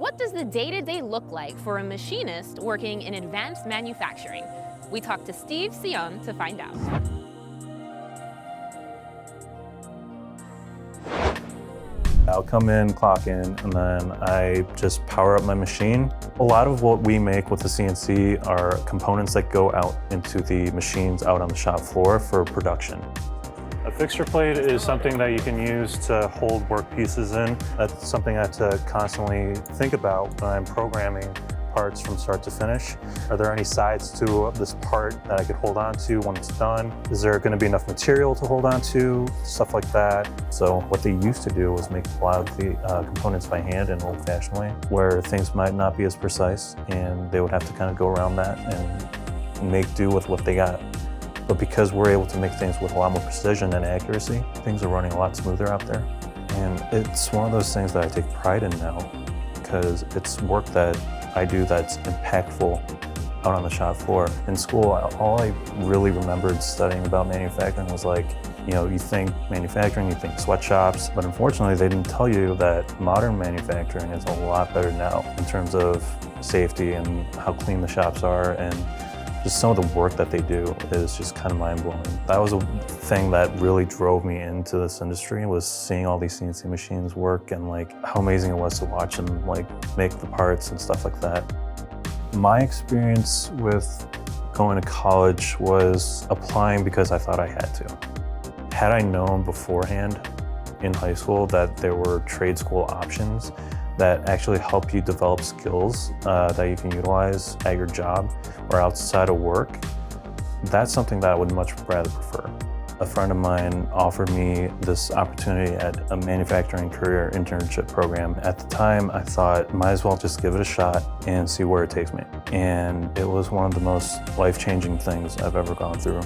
What does the day-to-day look like for a machinist working in advanced manufacturing? We talked to Steve Seon to find out. I'll come in, clock in, and then I just power up my machine. A lot of what we make with the CNC are components that go out into the machines out on the shop floor for production. A fixture plate is something that you can use to hold work pieces in. That's something I have to constantly think about when I'm programming parts from start to finish. Are there any sides to this part that I could hold on to when it's done? Is there going to be enough material to hold on to? Stuff like that. So what they used to do was make a lot of the components by hand in an old-fashioned way, where things might not be as precise, and they would have to kind of go around that and make do with what they got. But because we're able to make things with a lot more precision and accuracy, things are running a lot smoother out there. And it's one of those things that I take pride in now, because it's work that I do that's impactful out on the shop floor. In school, all I really remembered studying about manufacturing was like, you think manufacturing, you think sweatshops, but unfortunately they didn't tell you that modern manufacturing is a lot better now in terms of safety and how clean the shops are, and just some of the work that they do is just kind of mind-blowing. That was a thing that really drove me into this industry, was seeing all these CNC machines work and like how amazing it was to watch them like make the parts and stuff like that. My experience with going to college was applying because I thought I had to. Had I known beforehand in high school that there were trade school options that actually help you develop skills that you can utilize at your job or outside of work, that's something that I would much rather prefer. A friend of mine offered me this opportunity at a manufacturing career internship program. At the time, I thought, might as well just give it a shot and see where it takes me. And it was one of the most life-changing things I've ever gone through.